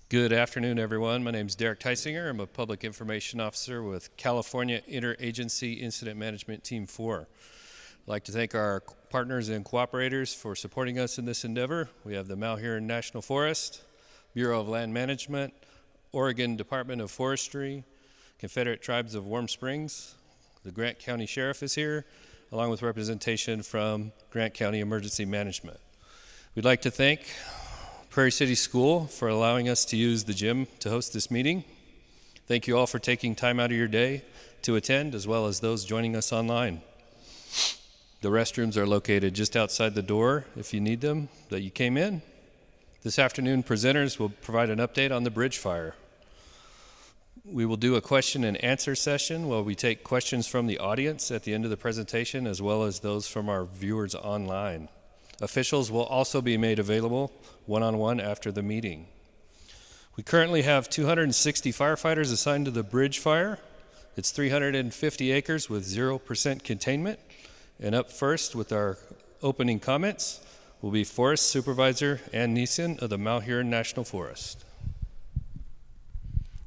Good afternoon, everyone. My name is Derek Teisinger. I'm a Public Information Officer with California Interagency Incident Management Team 4. I'd like to thank our partners and cooperators for supporting us in this endeavor. We have the Malheur National Forest, Bureau of Land Management, Oregon Department of Forestry, Confederate Tribes of Warm Springs. The Grant County Sheriff is here, along with representation from Grant County Emergency Management. We'd like to thank Prairie City School for allowing us to use the gym to host this meeting. Thank you all for taking time out of your day to attend, as well as those joining us online. The restrooms are located just outside the door if you need them that you came in. This afternoon, presenters will provide an update on the bridge fire. We will do a question and answer session where we take questions from the audience at the end of the presentation, as well as those from our viewers online. Officials will also be made available one-on-one after the meeting. We currently have 260 firefighters assigned to the bridge fire. It's 350 acres with 0% containment. And up first with our opening comments will be Forest Supervisor Ann Neeson of the Malheur National Forest.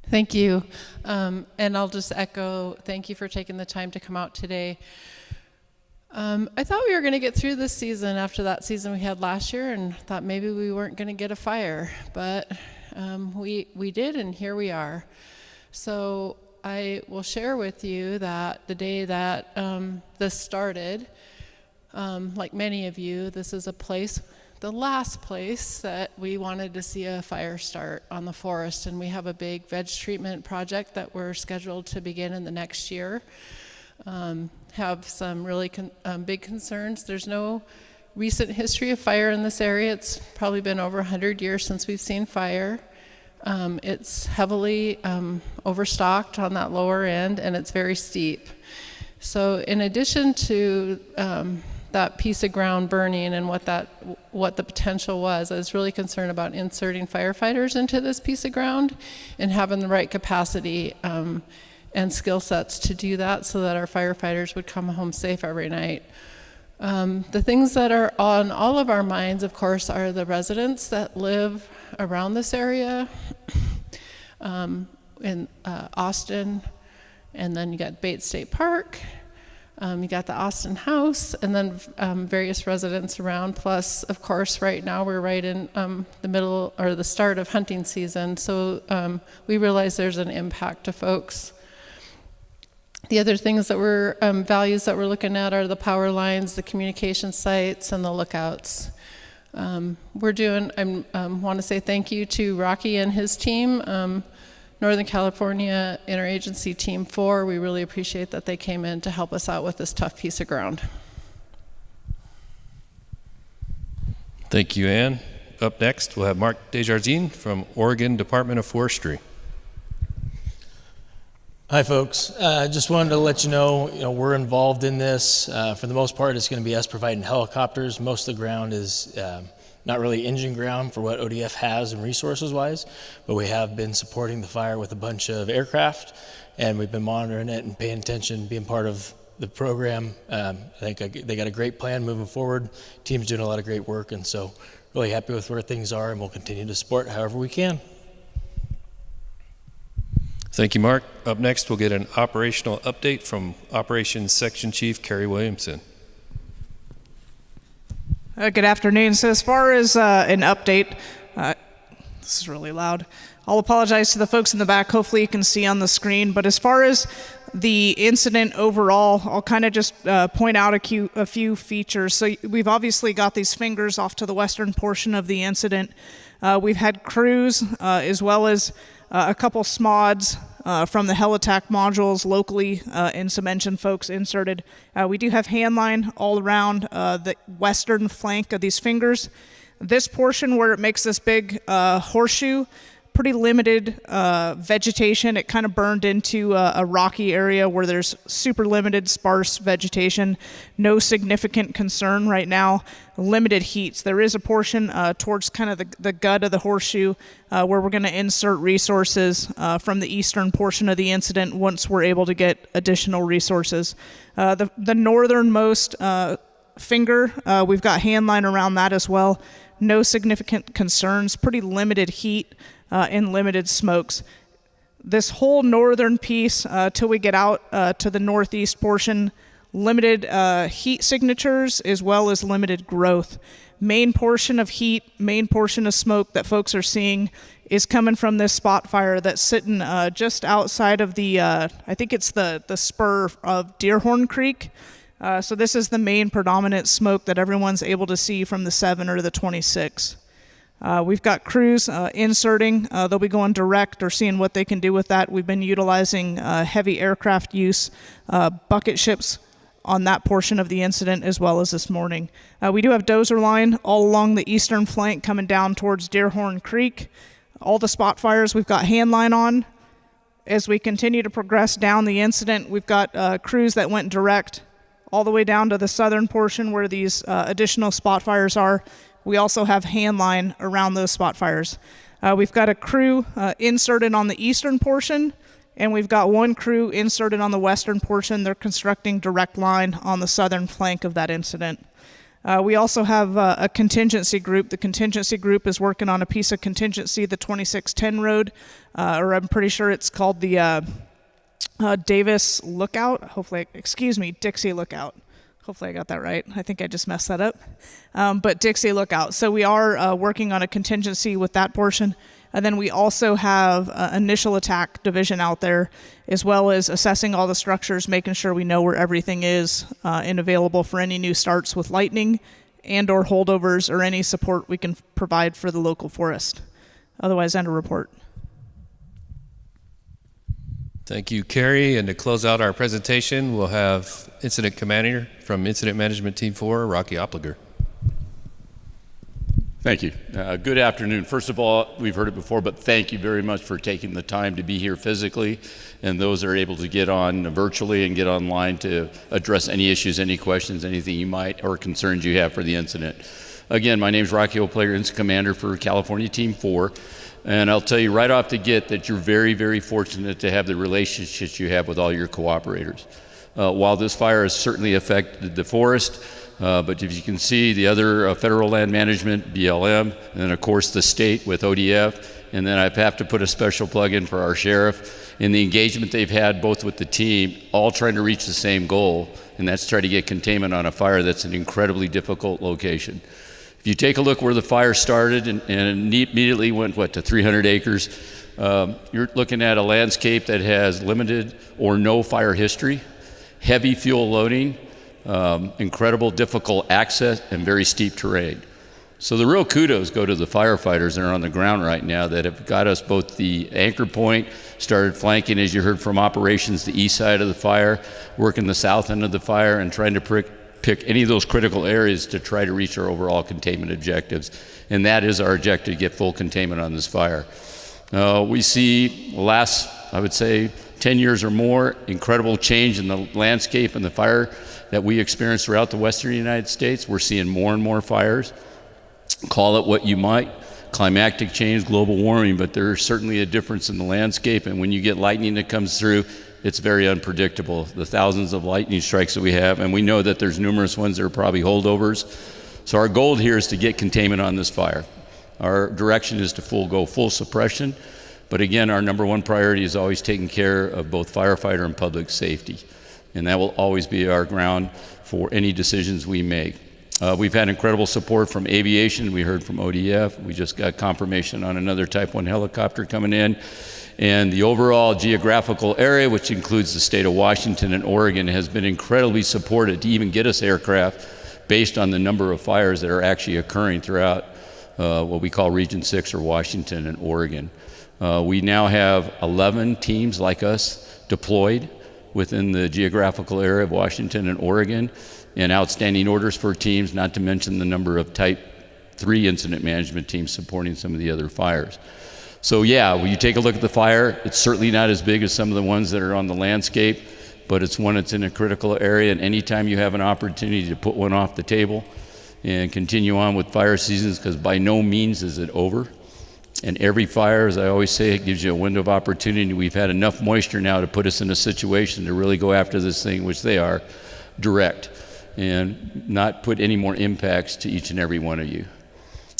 Thank you. And I'll just echo, thank you for taking the time to come out today. I thought we were going to get through this season after that season we had last year, and thought maybe we weren't going to get a fire, but we did, and here we are. So I will share with you that the day that this started, like many of you, this is a place, the last place that we wanted to see a fire start on the forest, and we have a big veg treatment project that we're scheduled to begin in the next year. Have some really big concerns. There's no recent history of fire in this area. It's probably been over 100 years since we've seen fire. It's heavily overstocked on that lower end, and it's very steep. So in addition to that piece of ground burning and what the potential was, I was really concerned about inserting firefighters into this piece of ground and having the right capacity and skill sets to do that so that our firefighters would come home safe every night. The things that are on all of our minds, of course, are the residents that live around this area in Austin, and then you got Bates State Park, you got the Austin House, and then various residents around. Plus, of course, right now we're right in the middle or the start of hunting season, so we realize there's an impact to folks. The other things that we're, values that we're looking at are the power lines, the communication sites, and the lookouts. I want to say thank you to Rocky and his team, Northern California Interagency Team 4. We really appreciate that they came in to help us out with this tough piece of ground. Thank you, Ann. Up next, we'll have Mark Desjardins from Oregon Department of Forestry. Hi, folks. Just wanted to let you know, we're involved in this. For the most part, it's going to be us providing helicopters. Most of the ground is not really engine ground for what ODF has and resources-wise, but we have been supporting the fire with a bunch of aircraft, and we've been monitoring it and paying attention, being part of the program. I think they got a great plan moving forward. Team's doing a lot of great work, and so really happy with where things are, and we'll continue to support however we can. Thank you, Mark. Up next, we'll get an operational update from Operations Section Chief Kerry Williamson. Good afternoon. So as far as an update, this is really loud. I'll apologize to the folks in the back. Hopefully you can see on the screen. But as far as the incident overall, I'll kind of just point out a few features. So we've obviously got these fingers off to the western portion of the incident. We've had crews as well as a couple SMODs from the Helitac modules locally and some engine folks inserted. We do have handline all around the western flank of these fingers. This portion where it makes this big horseshoe, pretty limited vegetation. It kind of burned into a rocky area where there's super limited sparse vegetation. No significant concern right now. Limited heats. There is a portion towards kind of the gut of the horseshoe where we're going to insert resources from the eastern portion of the incident once we're able to get additional resources. The northernmost finger, we've got handline around that as well. No significant concerns. Pretty limited heat. and limited smokes. This whole northern piece, till we get out to the northeast portion, limited heat signatures as well as limited growth. Main portion of heat, main portion of smoke that folks are seeing is coming from this spot fire that's sitting just outside of the, I think it's the spur of Deerhorn Creek. So this is the main predominant smoke that everyone's able to see from the 7 or the 26. We've got crews inserting. They'll be going direct or seeing what they can do with that. We've been utilizing heavy aircraft use, bucket ships on that portion of the incident as well as this morning. We do have dozer line all along the eastern flank coming down towards Deerhorn Creek. All the spot fires we've got hand line on. As we continue to progress down the incident, we've got crews that went direct all the way down to the southern portion where these additional spot fires are. We also have hand line around those spot fires. We've got a crew inserted on the eastern portion, and we've got one crew inserted on the western portion. They're constructing direct line on the southern flank of that incident. We also have a contingency group. The contingency group is working on a piece of contingency, the 2610 road, or I'm pretty sure it's called the Davis Lookout. Dixie Lookout. Hopefully I got that right. I think I just messed that up. But Dixie Lookout. So we are working on a contingency with that portion. And then we also have initial attack division out there, as well as assessing all the structures, making sure we know where everything is and available for any new starts with lightning and or holdovers or any support we can provide for the local forest. Otherwise, end of report. Thank you, Carrie. And to close out our presentation, we'll have Incident Commander from Incident Management Team 4, Rocky Opliger. Thank you. Good afternoon. First of all, we've heard it before, but thank you very much for taking the time to be here physically, and those are able to get on virtually and get online to address any issues, any questions, anything you might or concerns you have for the incident. Again, my name is Rocky Opliger, Incident Commander for California Team 4, and I'll tell you right off the get that you're very, very fortunate to have the relationships you have with all your cooperators. While this fire has certainly affected the forest, but if you can see the other federal land management, BLM, and then of course the state with ODF, and then I have to put a special plug in for our sheriff and the engagement they've had both with the team, all trying to reach the same goal, and that's try to get containment on a fire that's an incredibly difficult location. If you take a look where the fire started and immediately went, to 300 acres, you're looking at a landscape that has limited or no fire history, heavy fuel loading, incredible difficult access, and very steep terrain. So the real kudos go to the firefighters that are on the ground right now that have got us both the anchor point, started flanking, as you heard from operations, the east side of the fire, working the south end of the fire, and trying to pick any of those critical areas to try to reach our overall containment objectives. And that is our objective, to get full containment on this fire. We see last, I would say, 10 years or more, incredible change in the landscape and the fire that we experience throughout the western United States. We're seeing more and more fires. Call it what you might, climatic change, global warming, but there's certainly a difference in the landscape, and when you get lightning that comes through, it's very unpredictable. The thousands of lightning strikes that we have, and we know that there's numerous ones that are probably holdovers. So our goal here is to get containment on this fire. Our direction is to go full suppression, but again, our number one priority is always taking care of both firefighter and public safety. And that will always be our ground for any decisions we make. We've had incredible support from aviation. We heard from ODF. We just got confirmation on another Type 1 helicopter coming in. And the overall geographical area, which includes the state of Washington and Oregon, has been incredibly supported to even get us aircraft based on the number of fires that are actually occurring throughout what we call Region 6 or Washington and Oregon. We now have 11 teams like us deployed within the geographical area of Washington and Oregon, and outstanding orders for teams, not to mention the number of Type 3 incident management teams supporting some of the other fires. So yeah, when you take a look at the fire, it's certainly not as big as some of the ones that are on the landscape, but it's one that's in a critical area, and anytime you have an opportunity to put one off the table and continue on with fire seasons, because by no means is it over. And every fire, as I always say, it gives you a window of opportunity. We've had enough moisture now to put us in a situation to really go after this thing, which they are, direct, and not put any more impacts to each and every one of you.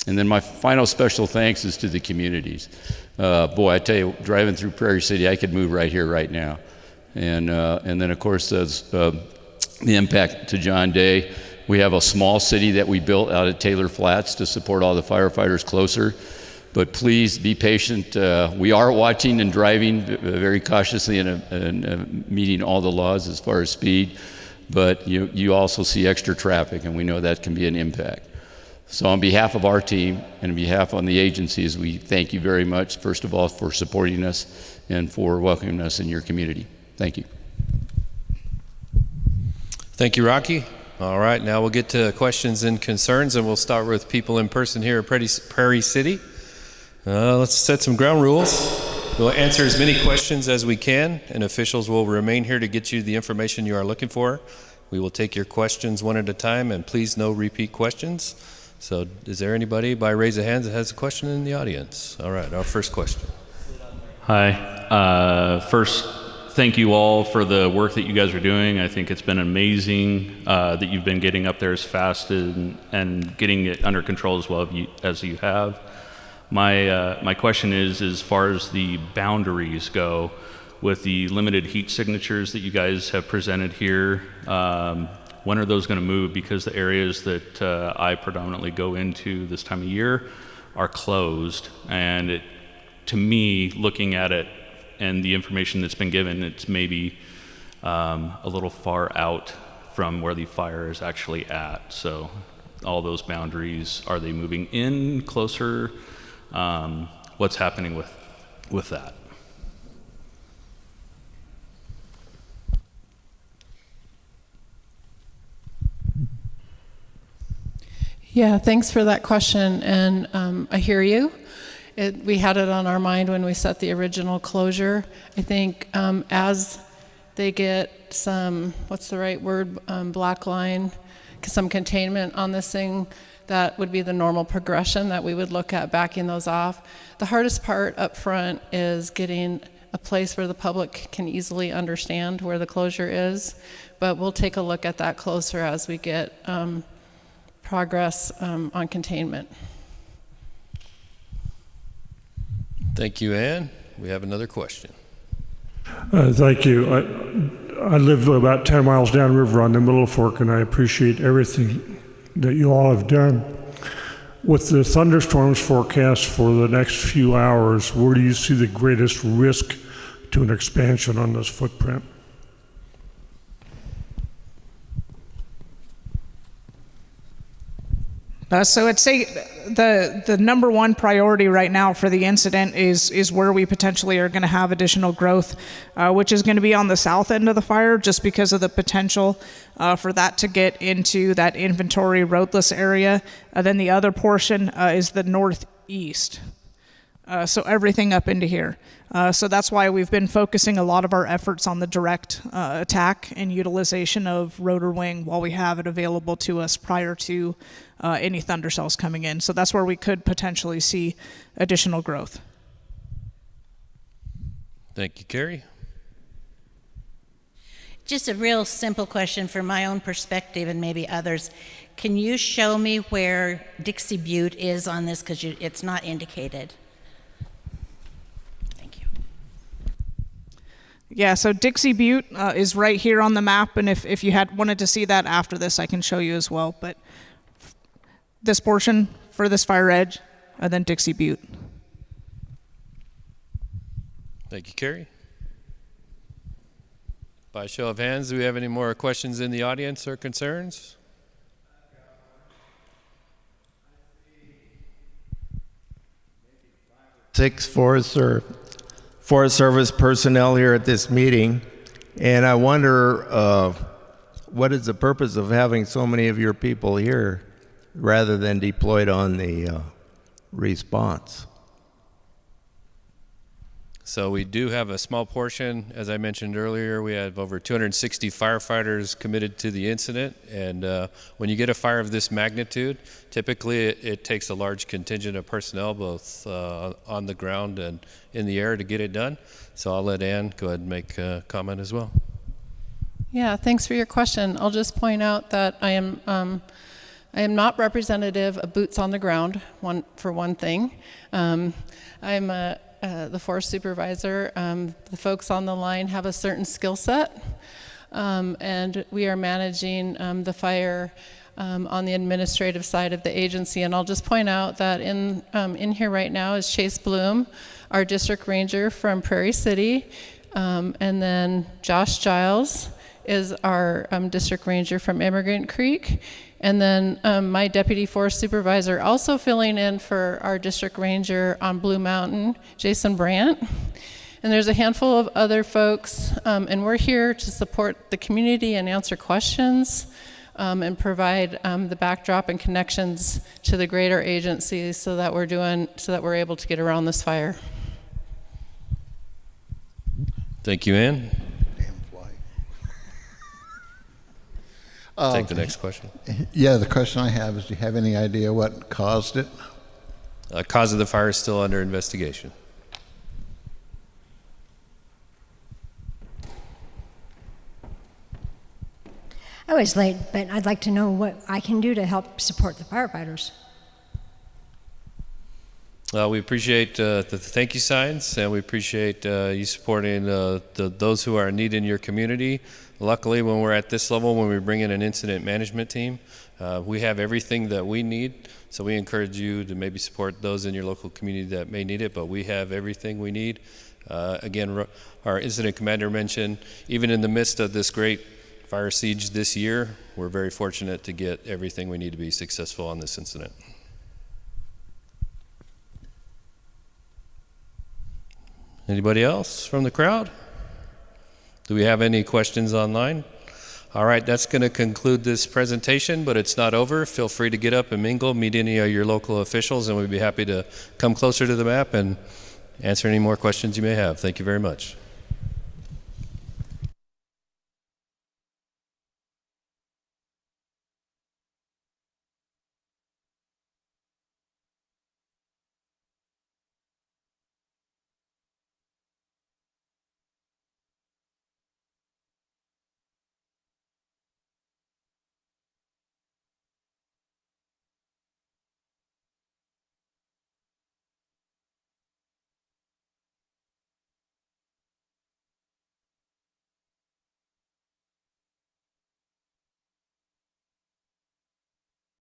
And then my final special thanks is to the communities. Boy, I tell you, driving through Prairie City, I could move right here, right now. And then, of course, there's the impact to John Day. We have a small city that we built out at Taylor Flats to support all the firefighters closer. But please be patient. We are watching and driving very cautiously and meeting all the laws as far as speed. But you also see extra traffic, and we know that can be an impact. So on behalf of our team and on behalf of the agencies, we thank you very much, first of all, for supporting us and for welcoming us in your community. Thank you. Thank you, Rocky. All right, now we'll get to questions and concerns, and we'll start with people in person here at Prairie City. Let's set some ground rules. We'll answer as many questions as we can, and officials will remain here to get you the information you are looking for. We will take your questions one at a time, and please no repeat questions. So is there anybody by raise of hands that has a question in the audience? All right, our first question. Hi. First, thank you all for the work that you guys are doing. I think it's been amazing that you've been getting up there as fast and getting it under control as well as you have. My question is, as far as the boundaries go, with the limited heat signatures that you guys have presented here, when are those going to move? Because the areas that I predominantly go into this time of year are closed, and to me, looking at it and the information that's been given, it's maybe a little far out from where the fire is actually at. So all those boundaries, are they moving in closer? What's happening with that? Yeah, thanks for that question, and I hear you. We had it on our mind when we set the original closure. I think as they get some, what's the right word, black line, some containment on this thing, that would be the normal progression that we would look at backing those off. The hardest part up front is getting a place where the public can easily understand where the closure is, but we'll take a look at that closer as we get progress on containment. Thank you, Ann. We have another question. Thank you. I live about 10 miles downriver on the Middle Fork, and I appreciate everything that you all have done. With the thunderstorms forecast for the next few hours, where do you see the greatest risk to an expansion on this footprint? So I'd say the number one priority right now for the incident is where we potentially are going to have additional growth, which is going to be on the south end of the fire, just because of the potential for that to get into that inventory roadless area. Then the other portion is the northeast. So everything up into here. So that's why we've been focusing a lot of our efforts on the direct attack and utilization of rotor wing while we have it available to us prior to any thunder cells coming in. So that's where we could potentially see additional growth. Thank you, Carrie. Just a real simple question from my own perspective and maybe others. Can you show me where Dixie Butte is on this, because it's not indicated? Yeah, so Dixie Butte is right here on the map, and if you had wanted to see that after this, I can show you as well. But this portion, furthest fire edge, and then Dixie Butte. Thank you, Carrie. By show of hands, do we have any more questions in the audience or concerns? Six Forest Service personnel here at this meeting, and I wonder what is the purpose of having so many of your people here rather than deployed on the response? So we do have a small portion. As I mentioned earlier, we have over 260 firefighters committed to the incident, and when you get a fire of this magnitude, typically it takes a large contingent of personnel, both on the ground and in the air, to get it done. So I'll let Ann go ahead and make a comment as well. Yeah, thanks for your question. I'll just point out that I am I am not representative of boots on the ground, for one thing. I'm the forest supervisor. The folks on the line have a certain skill set, and we are managing the fire on the administrative side of the agency. And I'll just point out that in here right now is Chase Bloom, our district ranger from Prairie City, and then Josh Giles is our district ranger from Immigrant Creek. And then my deputy forest supervisor also filling in for our district ranger on Blue Mountain, Jason Brandt. And there's a handful of other folks, and we're here to support the community and answer questions and provide the backdrop and connections to the greater agency so that we're able to get around this fire. Thank you, Ann. Take the next question. Yeah, the question I have is, do you have any idea what caused it? Cause of the fire is still under investigation. I was late, but I'd like to know what I can do to help support the firefighters. We appreciate the thank you signs, and we appreciate you supporting those who are in need in your community. Luckily, when we're at this level, when we bring in an incident management team, we have everything that we need. So we encourage you to maybe support those in your local community that may need it, but we have everything we need. Again, our incident commander mentioned, even in the midst of this great fire siege this year, we're very fortunate to get everything we need to be successful on this incident. Anybody else from the crowd? Do we have any questions online? All right, that's going to conclude this presentation, but it's not over. Feel free to get up and mingle, meet any of your local officials, and we'd be happy to come closer to the map and answer any more questions you may have. Thank you very much.